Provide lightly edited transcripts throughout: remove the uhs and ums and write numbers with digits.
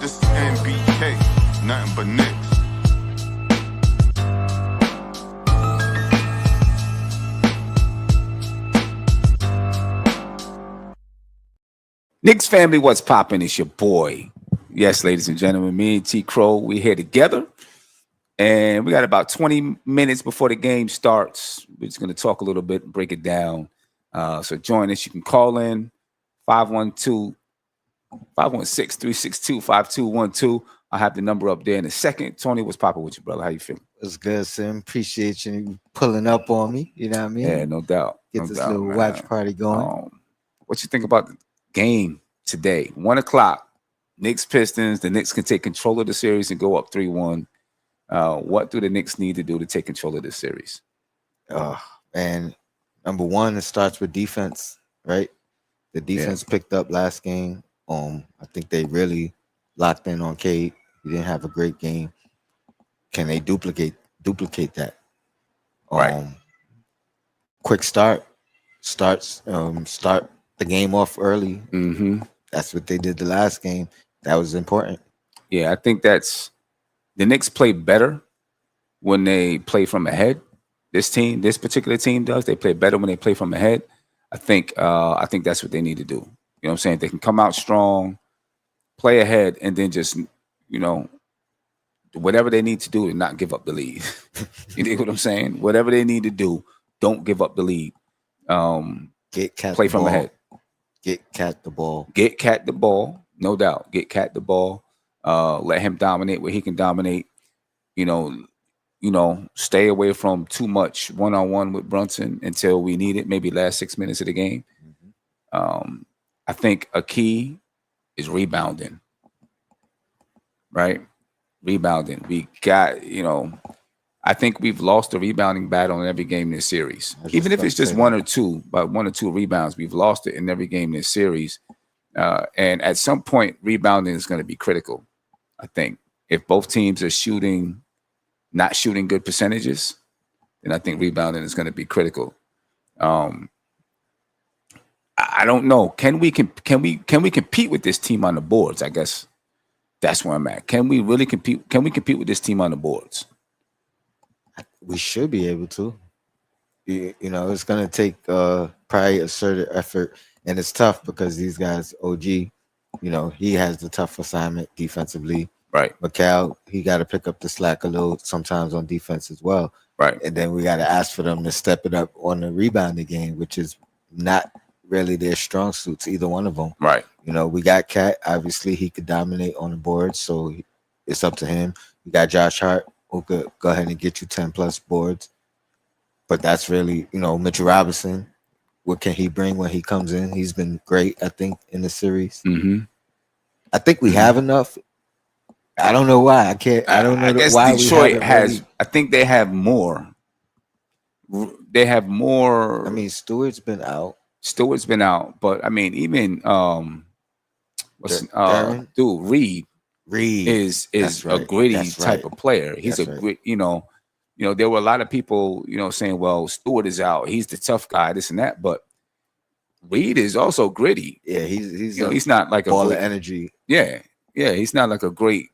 This is NBK, nothing but Knicks. Knicks family, what's poppin'? It's your boy. Yes, ladies and gentlemen, me and T Crow, we're here together. And we got about 20 minutes before the game starts. We're just going to talk a little bit and break it down. So join us. You can call in 516-362-5212. I'll have the number up there in a second. Tony, what's poppin' with you, brother? How you feeling? It's good, Sim. Appreciate you pulling up on me. You know what I mean? Yeah, no doubt. Get this little watch party going. What you think about the game today? 1 o'clock, Knicks Pistons. The Knicks can take control of the series and go up 3-1. What do the Knicks need to do to take control of this series? And number one, it starts with defense, right? The defense picked up last game. I think they really locked in on Cade. He didn't have a great game. Can they duplicate that? Right. Quick start the game off early. Mm-hmm. That's what they did the last game. That was important. Yeah, I think the Knicks play better when they play from ahead. This particular team does. They play better when they play from ahead. I think that's what they need to do. You know what I'm saying? They can come out strong, play ahead, and then just, whatever they need to do to not give up the lead. You know what I'm saying? Whatever they need to do, don't give up the lead. Play from ahead. Get Cat the ball. Get Cat the ball, no doubt. Get Cat the ball. Let him dominate where he can dominate. Stay away from too much one-on-one with Brunson until we need it, maybe last 6 minutes of the game. Mm-hmm. I think a key is rebounding, right? Rebounding. We got, I think we've lost the rebounding battle in every game in this series. Even if it's just one or two rebounds, we've lost it in every game in this series. And at some point, rebounding is going to be critical, I think. If both teams are not shooting good percentages, then I think rebounding is going to be critical. I don't know. Can we compete with this team on the boards? I guess that's where I'm at. Can we really compete? Can we compete with this team on the boards? We should be able to. It's going to take probably assertive effort, and it's tough because these guys, OG, he has the tough assignment defensively. Right. McCall, he got to pick up the slack a little sometimes on defense as well. Right. And then we got to ask for them to step it up on the rebounding game, which is not really their strong suits, either one of them. Right. We got Cat. Obviously, he could dominate on the board, so it's up to him. We got Josh Hart, who could go ahead and get you 10-plus boards. But that's really, Mitchell Robinson. What can he bring when he comes in? He's been great, I think, in the series. Mm-hmm. I think we have enough. I don't know why. I don't know why Detroit has. I think they have more. They have more. I mean, Stewart's been out, but I mean, even Reed. Reed is a gritty type of player. He's grit. There were a lot of people, saying, "Well, Stewart is out. He's the tough guy, this and that." But Reed is also gritty. Yeah, he's not like ball of energy. Yeah, he's not like a great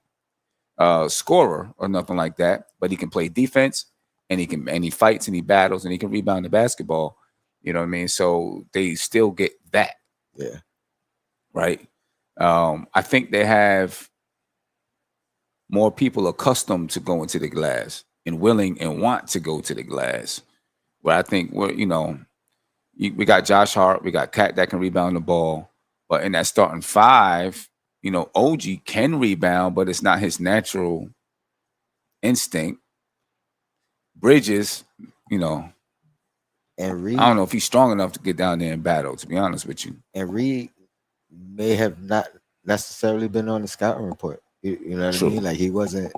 scorer or nothing like that. But he can play defense, and he fights and he battles and he can rebound the basketball. You know what I mean? So they still get that. Yeah. Right. I think they have more people accustomed to going to the glass and willing and want to go to the glass. Where I think we got Josh Hart, we got Cat that can rebound the ball, but in that starting five, OG can rebound, but it's not his natural instinct. Bridges, and Reed, I don't know if he's strong enough to get down there and battle, to be honest with you. And Reed may have not necessarily been on the scouting report. You know what I mean? Like, he wasn't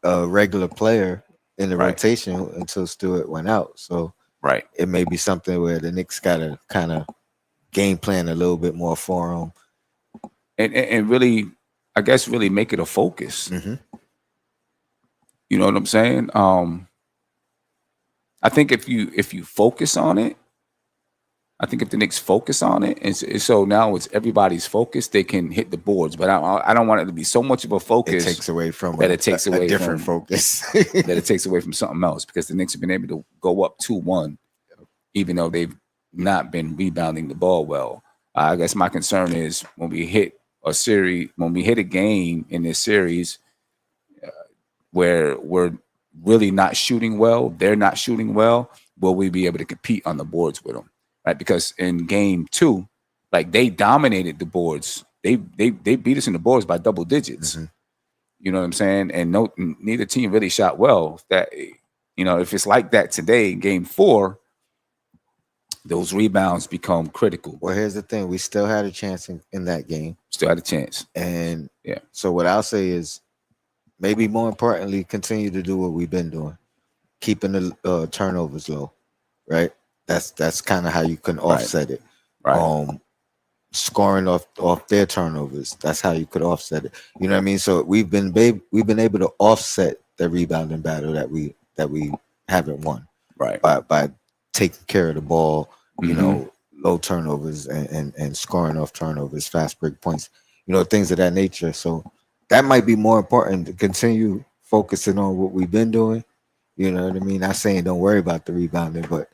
a regular player in the rotation until Stewart went out. So it may be something where the Knicks got to kind of game plan a little bit more for him. And really, I guess, really make it a focus. Mm-hmm. You know what I'm saying? I think if you focus on it, I think if the Knicks focus on it, and so now it's everybody's focus, they can hit the boards. But I don't want it to be so much of a focus. It takes away from that it takes away a different from focus. that it takes away from something else, because the Knicks have been able to go up 2-1, even though they've not been rebounding the ball well. I guess my concern is when we hit a game in this series where we're really not shooting well, they're not shooting well, will we be able to compete on the boards with them? Right? Because in game 2, like, they dominated the boards. They beat us in the boards by double digits. Mm-hmm. You know what I'm saying? And neither team really shot well. That, if it's like that today, game 4, those rebounds become critical. Well, here's the thing: we still had a chance in that game. Still had a chance. And yeah. So what I'll say is, maybe more importantly, continue to do what we've been doing, keeping the turnovers low. Right. That's kind of how you can offset it. Right. Scoring off their turnovers. That's how you could offset it. You know what I mean? So we've been able to offset the rebounding battle that we haven't won. Right. By taking care of the ball, low turnovers and scoring off turnovers, fast break points, things of that nature. So that might be more important to continue focusing on what we've been doing. You know what I mean? Not saying don't worry about the rebounding, but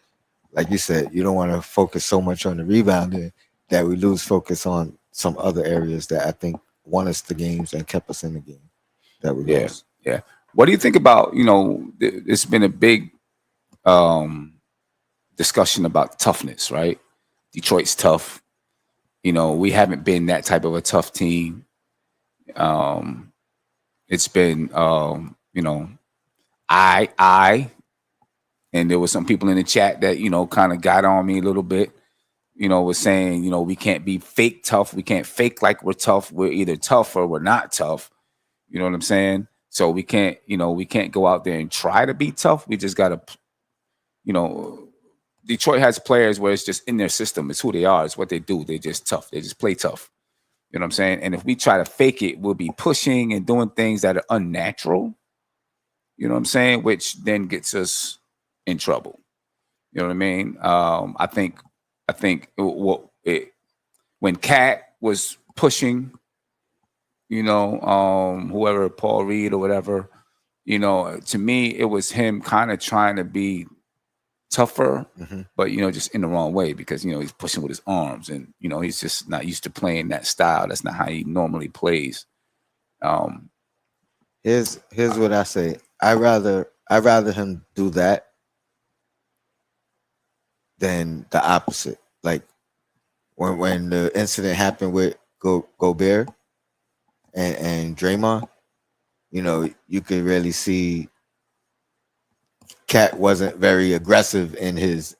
like you said, you don't want to focus so much on the rebounding that we lose focus on some other areas that I think won us the games and kept us in the game that we lost. Yeah. What do you think about, it's been a big discussion about toughness, right? Detroit's tough. We haven't been that type of a tough team. It's been, and there was some people in the chat that, kind of got on me a little bit, was saying, we can't be fake tough. We can't fake like we're tough. We're either tough or we're not tough. You know what I'm saying? So we can't go out there and try to be tough. We just got to, Detroit has players where it's just in their system. It's who they are. It's what they do. They're just tough. They just play tough. You know what I'm saying? And if we try to fake it, we'll be pushing and doing things that are unnatural. You know what I'm saying? Which then gets us in trouble. You know what I mean? I think when Cat was pushing, whoever, Paul Reed or whatever, to me, it was him kind of trying to be tougher, but just in the wrong way, because he's pushing with his arms, and he's just not used to playing that style. That's not how he normally plays. Here's what I say. I rather him do that than the opposite. Like when the incident happened with Gobert and Draymond, you could really see Cat wasn't very aggressive in his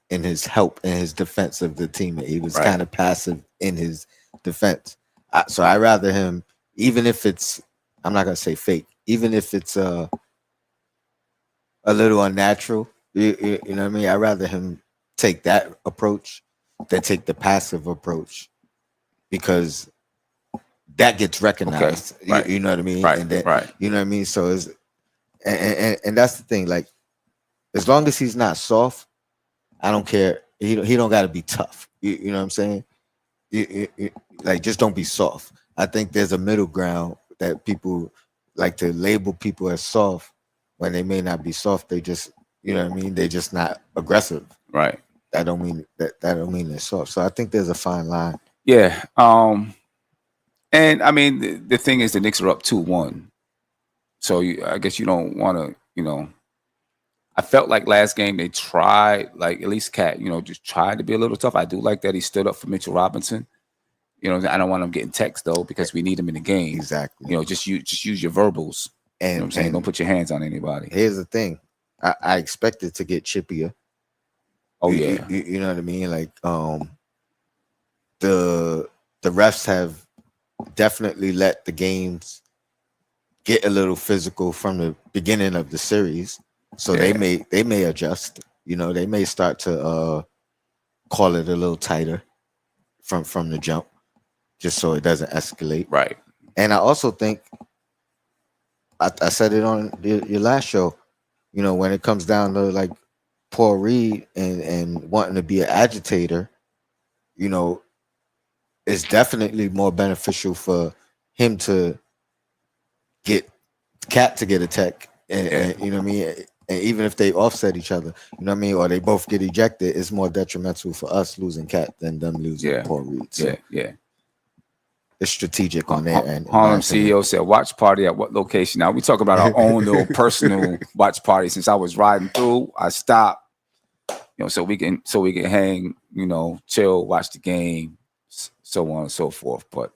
help in his defense of the teammate. He was kind of passive in his defense. So I rather him, even if it's, I'm not gonna say fake, even if it's a little unnatural. You know what I mean? I rather him take that approach than take the passive approach, because that gets recognized. Okay. Right. You know what I mean? Right. And then, right. You know what I mean? So it's and that's the thing. Like, as long as he's not soft, I don't care. He don't got to be tough. You know what I'm saying? Like, just don't be soft. I think there's a middle ground that people like to label people as soft when they may not be soft. They just, you know what I mean? They're just not aggressive. Right. That don't mean they're soft. So I think there's a fine line. Yeah. And I mean, the thing is, the Knicks are up 2-1. So I guess you don't want to, I felt like last game they tried, like, at least Cat, just tried to be a little tough. I do like that he stood up for Mitchell Robinson. I don't want him getting text though, because we need him in the game. Exactly. Just use your verbals. And you know what I'm saying, don't put your hands on anybody. Here's the thing, I expected to get chippier. Oh yeah. You know what I mean? Like, the refs have definitely let the games get a little physical from the beginning of the series. So they may adjust. They may start to call it a little tighter from the jump, just so it doesn't escalate. Right. And I also think I said it on your last show. When it comes down to like Paul Reed and wanting to be an agitator, you know, it's definitely more beneficial for him to get Cat to get a tech, and you know what I mean. And even if they offset each other, you know what I mean, or they both get ejected, it's more detrimental for us losing Cat than them losing Paul Reed. So it's strategic on their end. Harlem CEO said, "Watch party at what location?" Now we talk about our own little personal watch party. Since I was riding through, I stopped, so we can hang, chill, watch the game, so on and so forth. But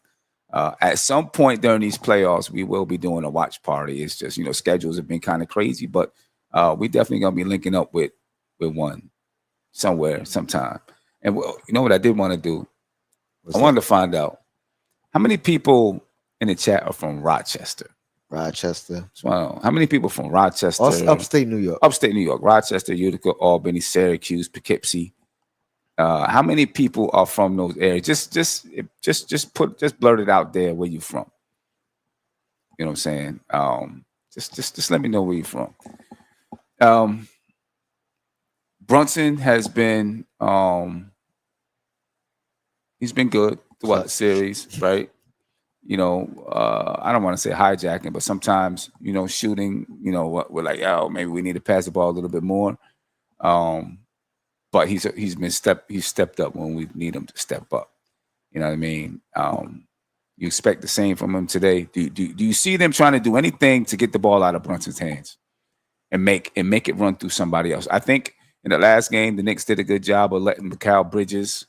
at some point during these playoffs, we will be doing a watch party. It's just, schedules have been kind of crazy, but we definitely gonna be linking up with one somewhere, sometime. And you know what I did want to do? I wanted to find out how many people in the chat are from Rochester. So, how many people from Rochester? Upstate New York. Rochester, Utica, Albany, Syracuse, Poughkeepsie. How many people are from those areas? Just blurt it out there where you're from. You know what I'm saying? Just let me know where you're from. Brunson has been he's been good throughout the series, right? I don't want to say hijacking, but sometimes, shooting, we're like, oh, maybe we need to pass the ball a little bit more. But he's stepped up when we need him to step up. You know what I mean? You expect the same from him today. Do you see them trying to do anything to get the ball out of Brunson's hands and make it run through somebody else? I think in the last game, the Knicks did a good job of letting Mikal Bridges,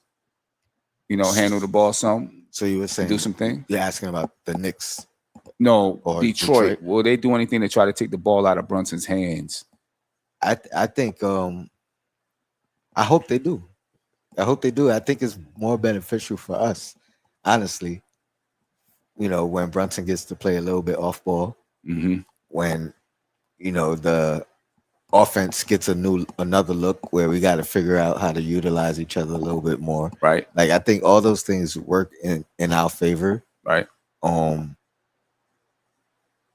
handle the ball some. So you were saying do something? You're asking about the Knicks? No, or Detroit. Will they do anything to try to take the ball out of Brunson's hands? I think I hope they do. I think it's more beneficial for us, honestly. When Brunson gets to play a little bit off ball, when the offense gets another look where we got to figure out how to utilize each other a little bit more. Right. Like I think all those things work in our favor. Right. And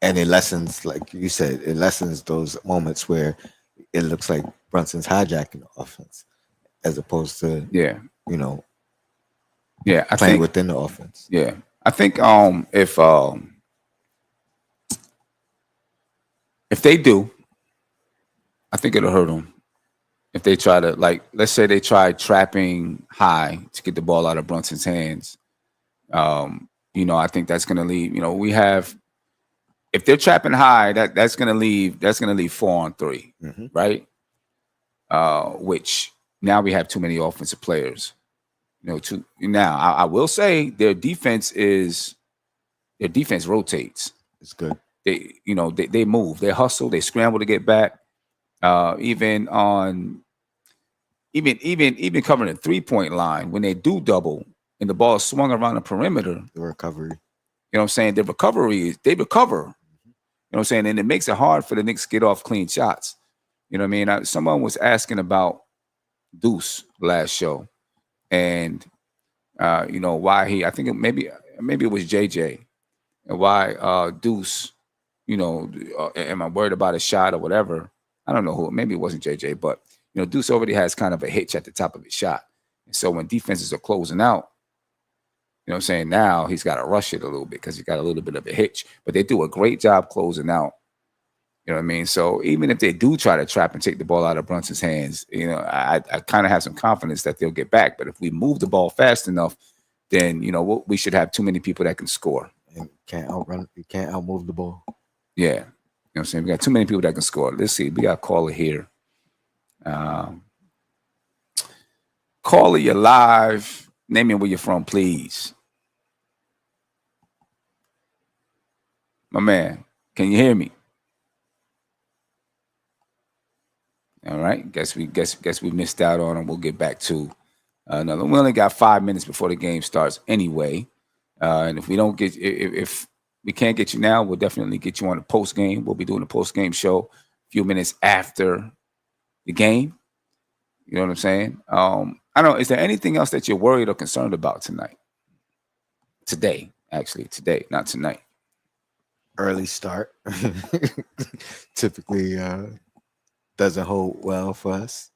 it lessens, like you said, those moments where it looks like Brunson's hijacking the offense as opposed to I playing think, within the offense. Yeah. I think if they do, I think it'll hurt them. If they try to, let's say they try trapping high to get the ball out of Brunson's hands. I think that's going to leave. We have, if they're trapping high, that's going to leave 4-on-3, right? Which now we have too many offensive players. Now I will say their defense rotates. It's good. They move, they hustle, they scramble to get back. Even covering the 3-point line, when they do double and the ball is swung around the perimeter, the recovery. You know what I'm saying? They recover. You know what I'm saying? And it makes it hard for the Knicks to get off clean shots. You know what I mean? Someone was asking about Deuce last show, and why I think maybe it was JJ, and why Deuce. Am I worried about a shot or whatever? I don't know who. Maybe it wasn't JJ, but Deuce already has kind of a hitch at the top of his shot, and so when defenses are closing out, you know what I'm saying, now he's got to rush it a little bit because he's got a little bit of a hitch. But they do a great job closing out. You know what I mean? So even if they do try to trap and take the ball out of Brunson's hands, I kind of have some confidence that they'll get back. But if we move the ball fast enough, then we should have too many people that can score. And you can't outmove the ball. Yeah. You know what I'm saying? We got too many people that can score. Let's see. We got a caller here. Caller, you're live. Name me where you're from, please. My man, can you hear me? All right. Guess we missed out on him. We'll get back to another. We only got 5 minutes before the game starts anyway. And if we can't get you now, we'll definitely get you on the post game. We'll be doing a post game show a few minutes after the game. You know what I'm saying? I don't know. Is there anything else that you're worried or concerned about tonight? Today, not tonight. Early start typically doesn't hold well for us.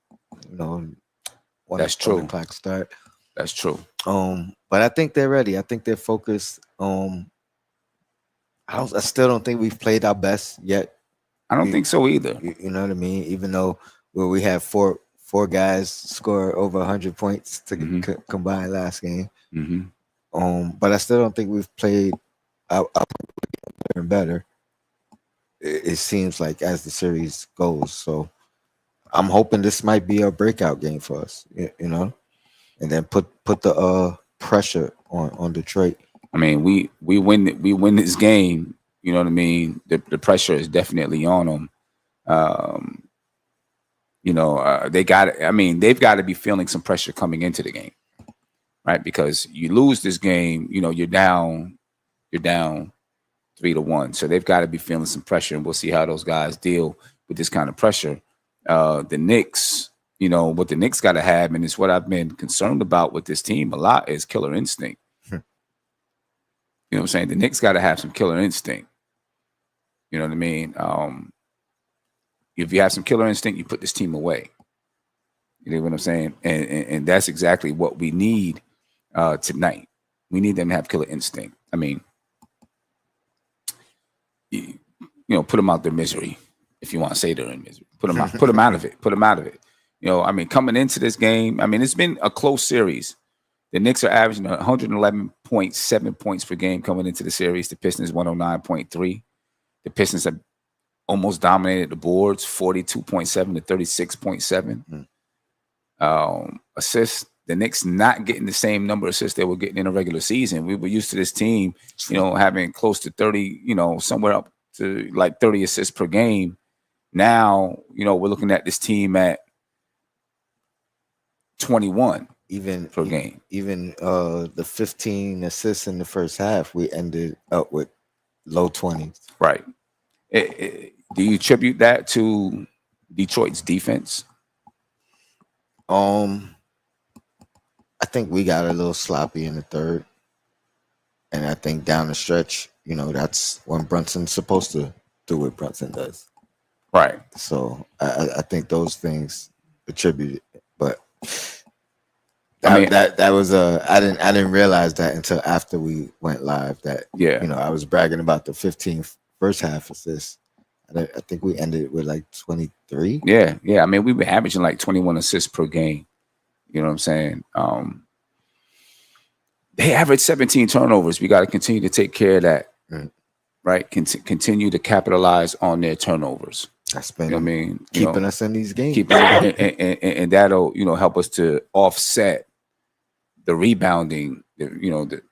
That's true. 1 o'clock start. That's true. But I think they're ready. I think they're focused. I still don't think we've played our best yet. I don't think so either. You know what I mean? Even though we had four guys score over 100 points to combine last game. But I still don't think we've played better and better. It seems like as the series goes. So I'm hoping this might be a breakout game for us. You know, and then put the pressure on Detroit. I mean, we win this game. You know what I mean? The pressure is definitely on them. You know, they've got to be feeling some pressure coming into the game, right? Because you lose this game, you know, you're down 3-1. So they've got to be feeling some pressure, and we'll see how those guys deal with this kind of pressure. The Knicks, you know, what the Knicks got to have, and it's what I've been concerned about with this team a lot, is killer instinct. You know what I'm saying? The Knicks got to have some killer instinct. You know what I mean? If you have some killer instinct, you put this team away. You know what I'm saying? And that's exactly what we need tonight. We need them to have killer instinct. I mean, you know, put them out their misery, if you want to say they're in misery. Put them out of it. Put them out of it. You know, I mean, coming into this game, I mean, it's been a close series. The Knicks are averaging 111.7 points per game coming into the series. The Pistons 109.3. The Pistons have almost dominated the boards, 42.7 to 36.7. Assists, the Knicks not getting the same number of assists they were getting in a regular season. We were used to this team, you know, having close to 30, you know, somewhere up to like 30 assists per game. Now, you know, we're looking at this team at 21 per game. Even the 15 assists in the first half, we ended up with low 20s. Right. Do you attribute that to Detroit's defense? I think we got a little sloppy in the third. And I think down the stretch, you know, that's when Brunson's supposed to do what Brunson does. Right. So I think those things attributed. But that was I didn't realize that until after we went live that, you know, I was bragging about the 15 first half assists. I think we ended with like 23. Yeah. I mean, we were averaging like 21 assists per game. You know what I'm saying? They average 17 turnovers. We got to continue to take care of that, right? Continue to capitalize on their turnovers. That's been, you know what I mean, keeping us in these games. And that'll, you know, help us to offset the rebounding. The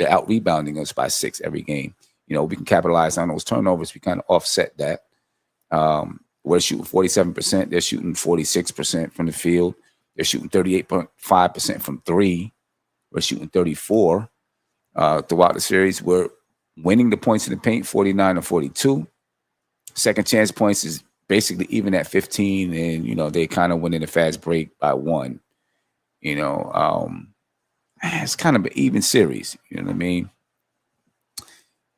out rebounding us by 6 every game. You know, we can capitalize on those turnovers. We kind of offset that. We're shooting 47%. They're shooting 46% from the field. They're shooting 38.5% from 3. We're shooting 34 throughout the series. We're winning the points in the paint, 49-42. Second chance points is basically even at 15, and you know they kind of win in a fast break by 1. You know, it's kind of an even series. You know what I mean?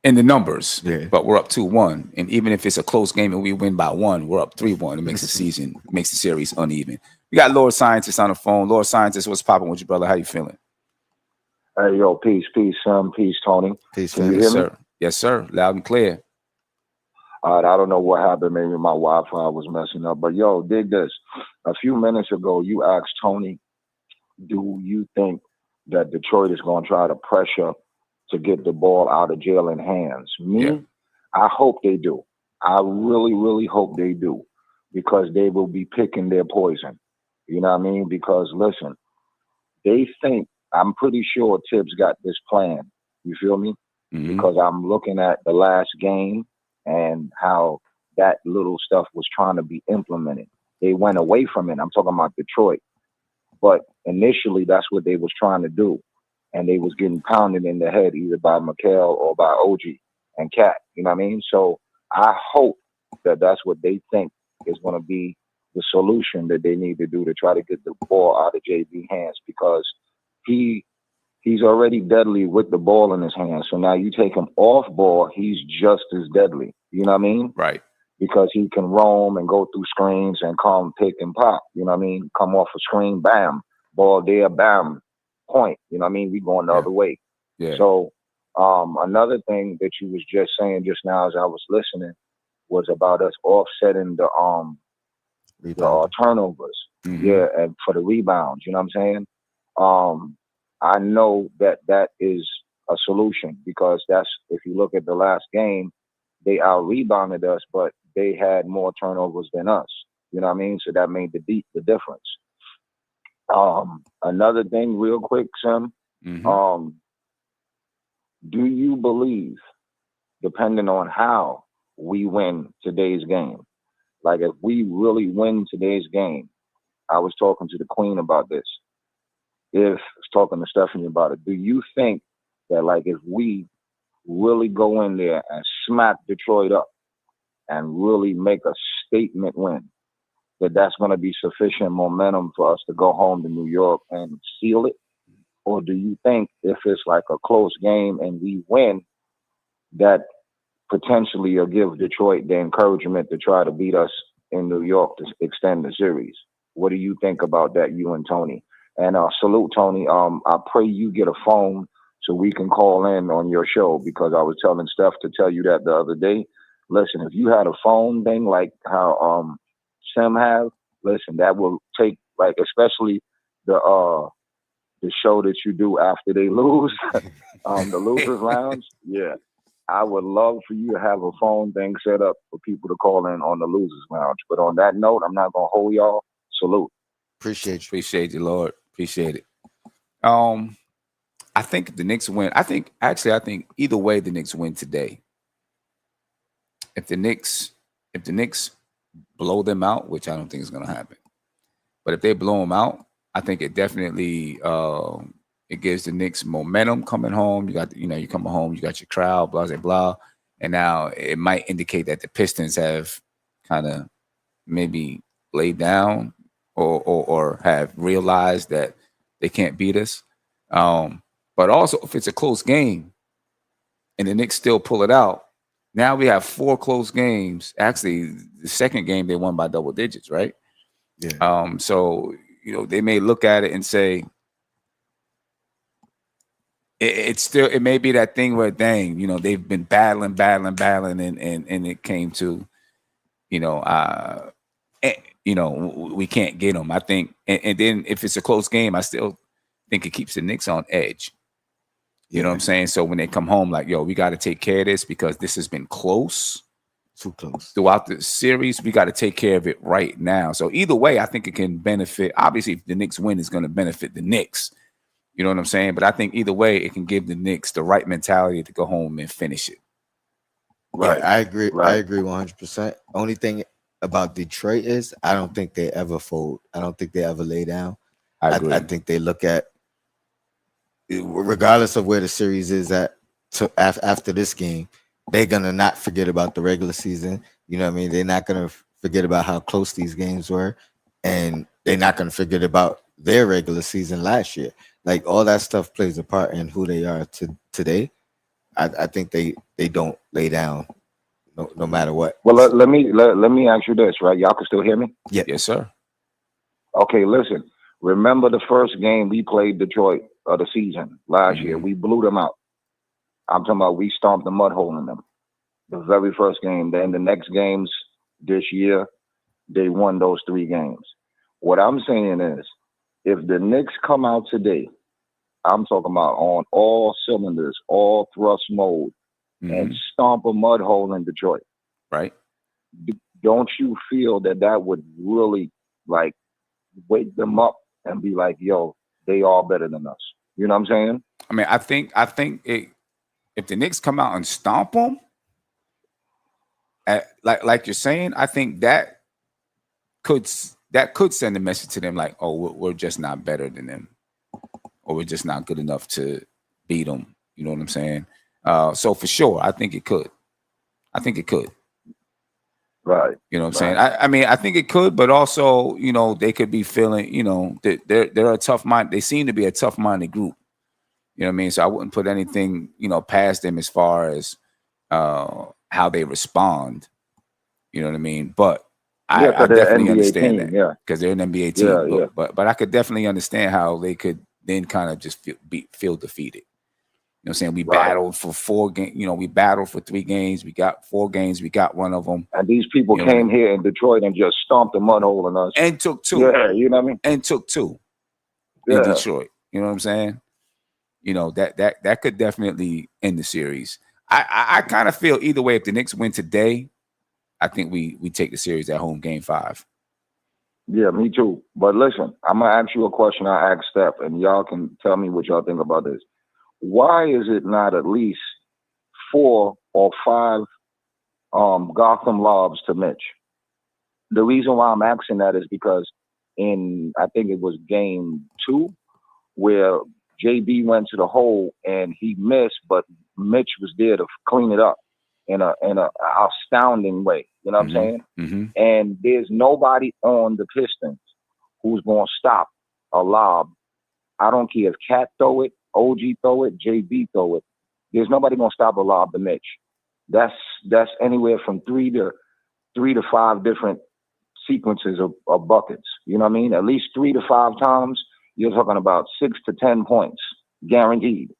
In the numbers, but we're up 2-1, and even if it's a close game and we win by 1, we're up 3-1. It makes the series uneven. We got Lord Scientist on the phone. Lord Scientist, what's popping with you, brother? How you feeling? Hey, yo, peace, Tony. Peace, Can you hear sir. me? Yes, sir. Loud and clear. All right, I don't know what happened. Maybe my Wi-Fi was messing up. But, yo, dig this. A few minutes ago, you asked Tony, do you think that Detroit is going to try to pressure to get the ball out of Jalen hands? I hope they do. I really, really hope they do, because they will be picking their poison. You know what I mean? Because, listen, they think, I'm pretty sure Tibbs got this plan. You feel me? Because I'm looking at the last game and how that little stuff was trying to be implemented. They went away from it. I'm talking about Detroit. But initially, that's what they was trying to do. And they was getting pounded in the head either by Mikal or by OG and Cat. You know what I mean? So I hope that that's what they think is going to be the solution that they need to do to try to get the ball out of JB hands, because he's already deadly with the ball in his hands. So now you take him off ball, he's just as deadly. You know what I mean? Right. Because he can roam and go through screens and come pick and pop. You know what I mean? Come off a screen, bam. Ball there, bam. point. You know what I mean? We going the other way. Yeah. So another thing that you was just saying just now as I was listening was about us offsetting the turnovers. Mm-hmm. Yeah, and for the rebounds, you know what I'm saying? I know that is a solution because that's, if you look at the last game, they out rebounded us, but they had more turnovers than us. You know what I mean? So that made the difference. Another thing real quick, Sim, Mm-hmm. Do you believe, depending on how we win today's game, like if we really win today's game, I was talking to the Queen about this. Talking to Stephanie about it, do you think that like if we really go in there and smack Detroit up and really make a statement win, that's going to be sufficient momentum for us to go home to New York and seal it? Or do you think if it's like a close game and we win, that potentially will give Detroit the encouragement to try to beat us in New York to extend the series? What do you think about that, you and Tony? And salute, Tony. I pray you get a phone so we can call in on your show, because I was telling Steph to tell you that the other day. Listen, if you had a phone thing like how Sim have, listen, that will take, like, especially the show that you do after they lose, the Losers Lounge. Yeah, I would love for you to have a phone thing set up for people to call in on the Losers Lounge. But on that note, I'm not gonna hold y'all. Salute. Appreciate you, Lord. Appreciate it. I think the Knicks win. I think either way the Knicks win today. If the Knicks blow them out, which I don't think is going to happen, but if they blow them out, I think it definitely it gives the Knicks momentum coming home. You coming home, you got your crowd, blah blah blah, and now it might indicate that the Pistons have kind of maybe laid down or have realized that they can't beat us. But also, if it's a close game and the Knicks still pull it out, now we have 4 close games. Actually, the second game they won by double digits, right? Yeah. So they may look at it and say, it may be that thing where, dang, they've been battling, and it came to, we can't get them. I think, and then if it's a close game, I still think it keeps the Knicks on edge. You know what I'm saying? So when they come home, like, yo, we got to take care of this because this has been close. Too close. Throughout the series, we got to take care of it right now. So either way, I think it can benefit. Obviously, if the Knicks win, it's going to benefit the Knicks. You know what I'm saying? But I think either way, it can give the Knicks the right mentality to go home and finish it. Right. Yeah, I agree. Right. I agree 100%. Only thing about Detroit is I don't think they ever fold. I don't think they ever lay down. I agree. I think they look at, regardless of where the series is at, after this game, they're going to not forget about the regular season. You know what I mean? They're not going to forget about how close these games were. And they're not going to forget about their regular season last year. Like, all that stuff plays a part in who they are today. I think they don't lay down no matter what. Well, let me ask you this, right? Y'all can still hear me? Yeah. Yes, sir. Okay, listen. Remember the first game we played Detroit of the season last year? We blew them out. I'm talking about we stomped the mud hole in them. The very first game. Then the next games this year, they won those 3 games. What I'm saying is, if the Knicks come out today, I'm talking about on all cylinders, all thrust mode, and stomp a mud hole in Detroit. Right. Don't you feel that would really, like, wake them up and be like, yo, they are better than us? You know what I'm saying? I mean, I think if the Knicks come out and stomp them, like you're saying, I think that could send a message to them like, oh, we're just not better than them, or we're just not good enough to beat them. You know what I'm saying? So for sure, I think it could. Right. You know what I'm saying? I mean, I think it could, but also, they could be feeling, that they're a tough mind. They seem to be a tough-minded group. You know what I mean? So I wouldn't put anything, past them as far as how they respond. You know what I mean? But I definitely understand that. Yeah, because they're an NBA team. Yeah. But I could definitely understand how they could then kind of just feel defeated. You know what I'm saying? We battled for 4 games. You know, we battled for 3 games. We got 4 games. We got one of them. And these people came here in Detroit and just stomped a mud hole in us. And took 2. Yeah, you know what I mean? And took 2 in Detroit. You know what I'm saying? You know, that could definitely end the series. I kind of feel either way, if the Knicks win today, I think we take the series at home, game 5. Yeah, me too. But listen, I'm going to ask you a question I asked Steph, and y'all can tell me what y'all think about this. Why is it not at least 4 or 5 Gotham lobs to Mitch? The reason why I'm asking that is because I think it was game 2, where JB went to the hole and he missed, but Mitch was there to clean it up in a astounding way. You know what I'm saying? Mm-hmm. And there's nobody on the Pistons who's going to stop a lob. I don't care if Cat throw it, OG throw it, JB throw it. There's nobody going to stop a lob to Mitch. That's anywhere from 3 to 5 different sequences of buckets. You know what I mean? At least 3 to 5 times. You're talking about 6 to 10 points, guaranteed.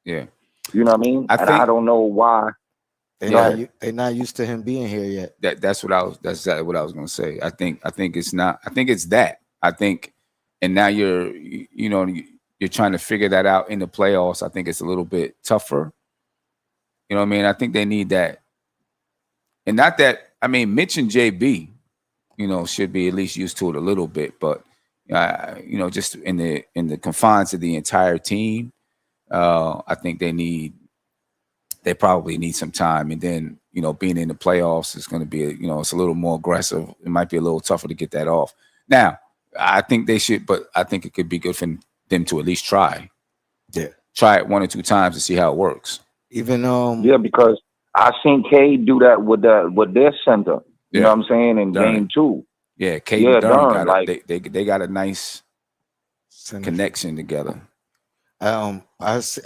Yeah. You know what I mean? I don't know why. They're not used to him being here yet. That's exactly what I was gonna say. I think it's not. I think it's that. I think, and now you're trying to figure that out in the playoffs. I think it's a little bit tougher. You know what I mean? I think they need that, and not that. I mean, Mitch and JB, should be at least used to it a little bit, but just in the confines of the entire team, I think they probably need some time. And then, being in the playoffs is going to be, it's a little more aggressive. It might be a little tougher to get that off. Now, I think they should, but I think it could be good for them to at least try. Yeah. Try it 1 or 2 times to see how it works. Even because I seen Cade do that with their center. You know what I'm saying? In game 2. Yeah, Cade and Durham they got a nice connection together. I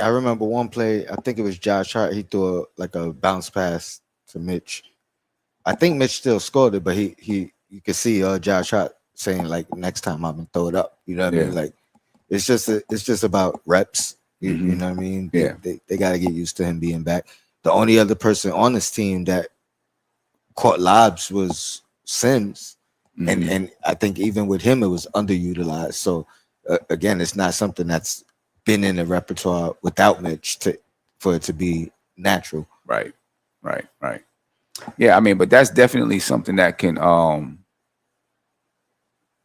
remember one play. I think it was Josh Hart. He threw a bounce pass to Mitch. I think Mitch still scored it, but you could see Josh Hart saying next time I'm gonna throw it up. You know what I mean? Like it's just about reps. You know what I mean? They got to get used to him being back. The only other person on this team that caught lobs was Sims, and I think even with him it was underutilized. So again, it's not something that's been in the repertoire without Mitch for it to be natural. Right. Yeah, I mean, but that's definitely something that can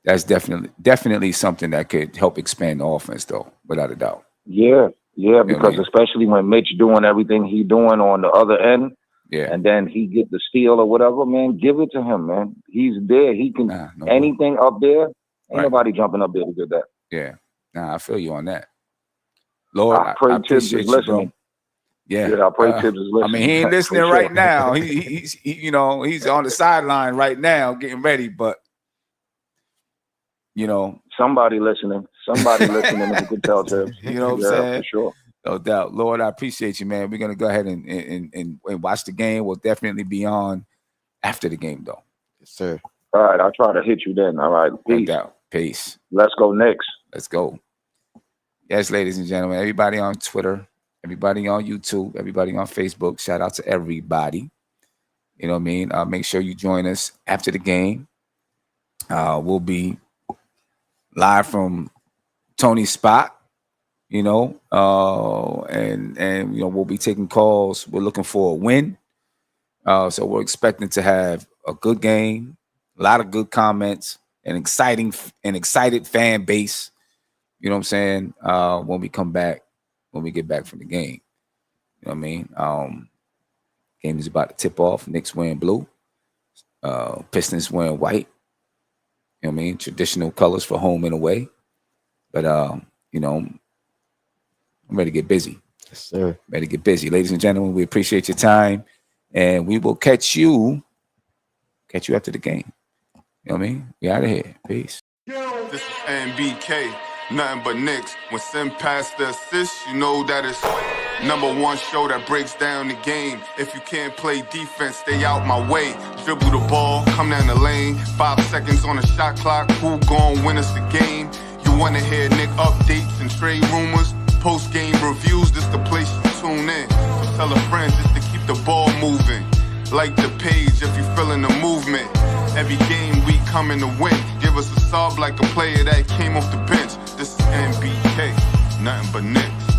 that's definitely something that could help expand the offense, though, without a doubt. Yeah, because especially when Mitch doing everything he doing on the other end, and then he get the steal or whatever, man, give it to him, man. He's there. He can anything up there. Ain't nobody jumping up there to get that. Yeah, I feel you on that. Lord, I pray Tibbs is listening. Yeah, I pray Tibbs is listening. I mean, he ain't listening right now. He's on the sideline right now, getting ready. But somebody listening. Somebody listening who could tell Tibbs. You know what I'm saying? For sure. No doubt. Lord, I appreciate you, man. We're gonna go ahead and watch the game. We'll definitely be on after the game, though. Yes, sir. All right, I'll try to hit you then. All right, peace. No doubt. Peace. Let's go Knicks. Let's go. Yes, ladies and gentlemen, everybody on Twitter, everybody on YouTube, everybody on Facebook, shout out to everybody. You know what I mean? Make sure you join us after the game. We'll be live from Tony's spot, and we'll be taking calls. We're looking for a win. So we're expecting to have a good game, a lot of good comments, an excited fan base. You know what I'm saying? When we get back from the game. You know what I mean? Game is about to tip off. Knicks wearing blue. Pistons wearing white. You know what I mean? Traditional colors for home and away. But I'm ready to get busy. Yes, sir. Ready to get busy. Ladies and gentlemen, we appreciate your time. And we will catch you after the game. You know what I mean? We out of here. Peace. This is NBK. Nothing but Knicks. When Sim passed the assist, you know that it's #1 show that breaks down the game. If you can't play defense, stay out my way. Dribble the ball, come down the lane. 5 seconds on the shot clock. Who gon' win us the game? You wanna hear Nick updates and trade rumors, post-game reviews, this the place to tune in. So tell a friend just to keep the ball moving. Like the page if you feeling the movement. Every game we coming to win. Give us a sob like a player that came off the bench. This is NBK, nothing but Knicks.